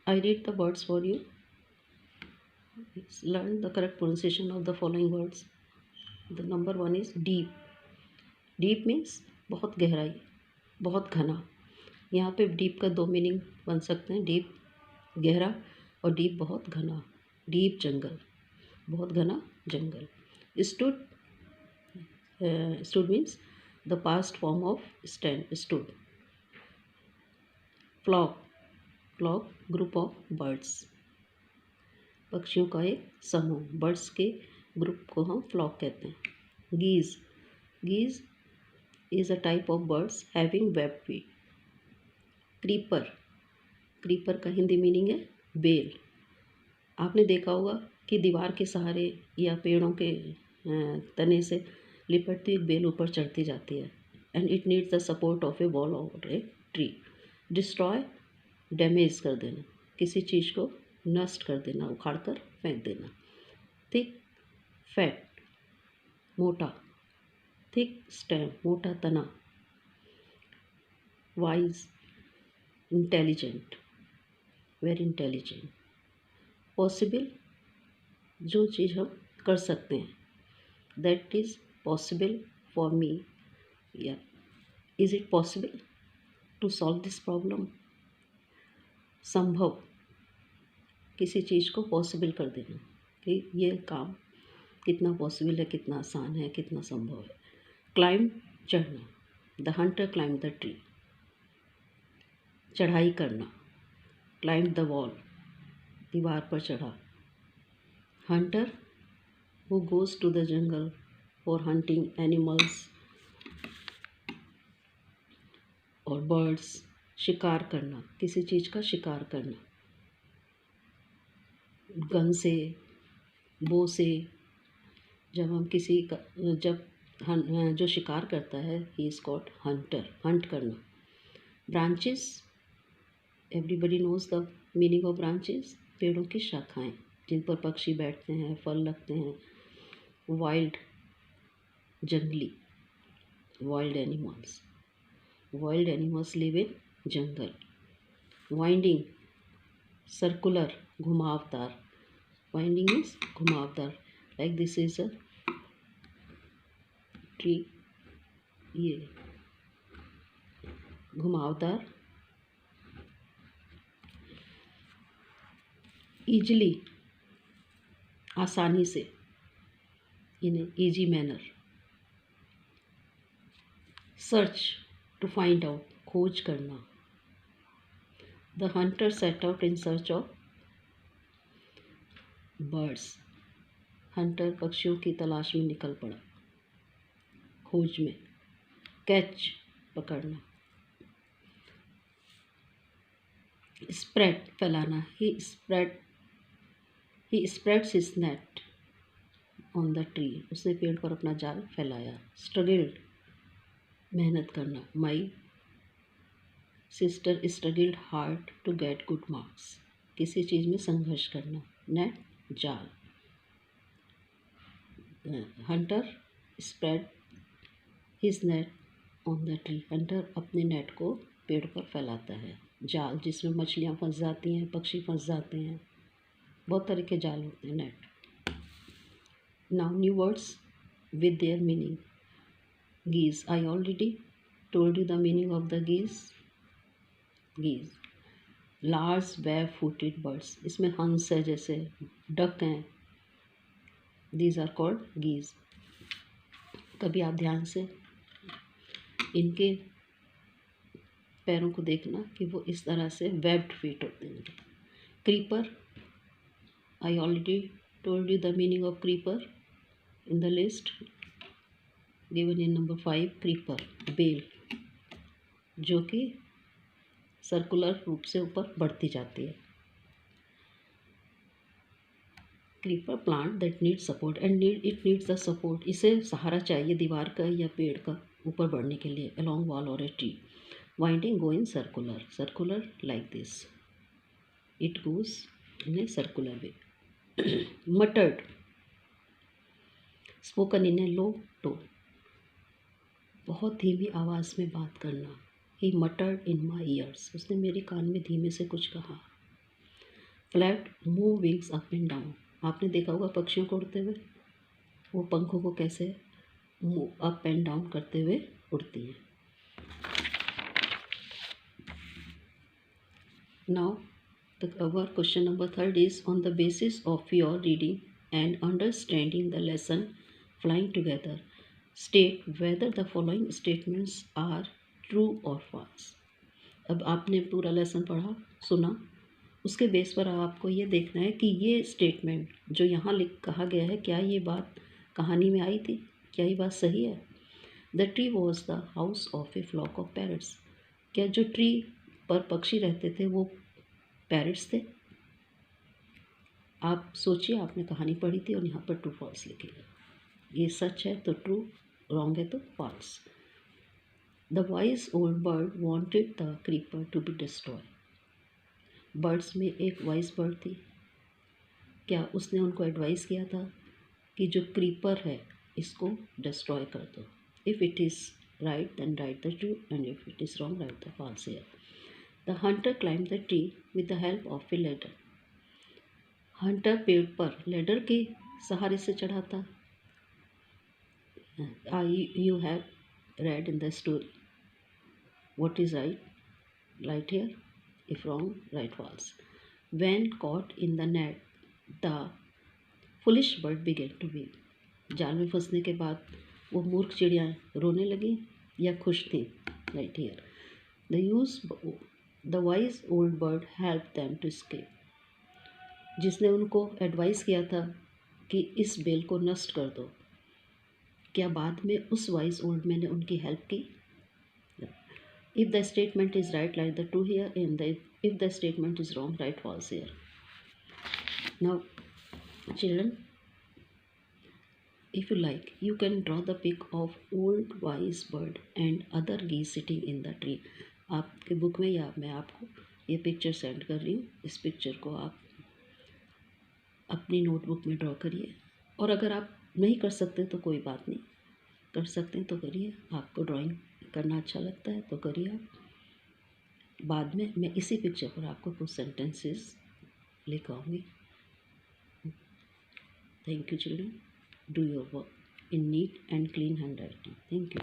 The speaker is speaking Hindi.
I read the words for you. Learn the correct pronunciation of the following words. The number one is deep. Deep means बहुत गहराई, बहुत घना। यहाँ पे डीप का दो मीनिंग बन सकते हैं, डीप गहरा और डीप बहुत घना। डीप जंगल, बहुत घना जंगल। Stood, stood means the past form of stand, stood. Flock, flock group of birds, पक्षियों का एक समूह, बर्ड्स के ग्रुप को हम फ्लॉक कहते हैं। गीज, गीज is a type of birds having webbed feet. Creeper, creeper का हिंदी मीनिंग है बेल। आपने देखा होगा कि दीवार के सहारे या पेड़ों के तने से लिपटती एक बेल ऊपर चढ़ती जाती है। And it needs the support of A wall और ए ट्री। डिस्ट्रॉय, डैमेज कर देना, किसी चीज़ को नष्ट कर देना, उखाड़ कर फेंक देना। थिक, फैट, मोटा, थिक स्टेम, मोटा तना। Wise, intelligent, very intelligent. Possible, जो चीज़ हम कर सकते हैं, that is possible for me, या is it possible to solve this problem. संभव, किसी चीज़ को पॉसिबल कर देना कि ये काम कितना पॉसिबल है, कितना आसान है, कितना संभव है। क्लाइंब, चढ़ना, the hunter climb the tree, चढ़ाई करना। क्लाइंब द वॉल, दीवार पर चढ़ा। Hunter, who goes to the jungle for hunting animals और बर्ड्स, शिकार करना, किसी चीज़ का शिकार करना। गन से, बो से, जब हम किसी का, जब जो शिकार करता है he is called hunter, hunt करना। Branches, everybody knows the meaning of branches, पेड़ों की शाखाएं जिन पर पक्षी बैठते हैं, फल लगते हैं। वाइल्ड, जंगली, wild animals, wild animals live in jungle. Winding, circular, घुमावदार, वाइंडिंग मीन्स घुमावदार, like this is a tree, ये घुमावदार। ईजली, आसानी से, in easy manner. Search, to find out, खोज करना। The hunter set out in search of birds, hunter पक्षियों की तलाश में निकल पड़ा, खोज में। कैच, पकड़ना। स्प्रेड, फैलाना, he spreads his net on the tree, उसने पेड़ पर अपना जाल फैलाया। स्ट्रगल्ड, मेहनत करना। My sister struggled hard to get good marks, किसी चीज़ में संघर्ष करना। नेट, जाल। Hunter spread his net on the tree, hunter अपने नेट को पेड़ पर फैलाता है। जाल, जिसमें मछलियाँ फंस जाती हैं, पक्षी फंस जाते हैं, बहुत तरह के जाल होते हैं। Net. Now new words with their meaning. Geese, I already told you the meaning of the geese. Geese, large bare-footed birds, इसमें हंस है, जैसे डक हैं, these are called geese. कभी आप ध्यान से इनके पैरों को देखना कि वो इस तरह से वेब्ड फीट होते हैं। Creeper, I already told you the meaning of creeper in the list given in number 5. Creeper, बेल, जो कि सर्कुलर रूप से ऊपर बढ़ती जाती है। Creeper, plant that need support and it needs the support, इसे सहारा चाहिए दीवार का या पेड़ का ऊपर बढ़ने के लिए, अलॉन्ग वॉल और a tree. Winding, go in circular, circular like this, it goes in a circular way. मटर्ड, spoken in A low tone, बहुत धीमी आवाज़ में बात करना। ही मटर्ड इन माई ईयर्स, उसने मेरे कान में धीमे से कुछ कहा। Flat move wings up and down. आपने देखा होगा पक्षियों को उड़ते हुए, वो पंखों को कैसे मूव अप एंड डाउन करते हुए उड़ती हैं। Now our question number 3 is on the basis of your reading and understanding the lesson flying together, state whether the following statements are true or false। अब आपने पूरा लेसन पढ़ा सुना, उसके बेस पर आपको ये देखना है कि ये स्टेटमेंट जो यहाँ कहा गया है, क्या ये बात कहानी में आई थी, क्या ये बात सही है। The tree was the house of a flock of parrots. क्या जो ट्री पर पक्षी रहते थे वो पैरट्स थे। आप सोचिए, आपने कहानी पढ़ी थी और यहाँ पर ट्रू फॉल्स लिखेगा। ये सच है तो ट्रू, रॉन्ग है तो false. The wise old bird wanted the creeper to be destroy. Birds में एक वाइज बर्ड थी, क्या उसने उनको एडवाइस किया था कि जो क्रीपर है इसको डिस्ट्रॉय कर दो। If it is right then write the true and if it is wrong write the false here. The hunter climb the tree with the help of a ladder. Hunter पेड़ पर लेडर के सहारे से चढ़ा था। You have read in the story. What is right? Right here. If wrong, right false. When caught in the net, the foolish bird began to weep. जाल में फंसने के बाद वो मूर्ख चिड़िया रोने लगी या खुश थी। Right here. The wise old bird helped them to escape. जिसने उनको एडवाइस किया था कि इस बेल को नष्ट कर दो, क्या बाद में उस वाइज ओल्ड मैन ने उनकी हेल्प की। If the statement is right, write the true here, and if the statement is wrong, write false here. Now, children, if you like, you can draw the pic of old wise bird and other geese sitting in the tree. आपके बुक में या मैं आपको ये पिक्चर सेंड कर रही हूँ। इस पिक्चर को आप अपनी नोटबुक में ड्रॉ करिए, और अगर आप नहीं कर सकते तो कोई बात नहीं, कर सकते हैं तो करिए। आपको ड्राइंग करना अच्छा लगता है तो करिए आप। बाद में मैं इसी पिक्चर पर आपको कुछ सेंटेंसेस लिखाऊंगी। Thank you children, do your work in neat and clean handwriting. Thank you.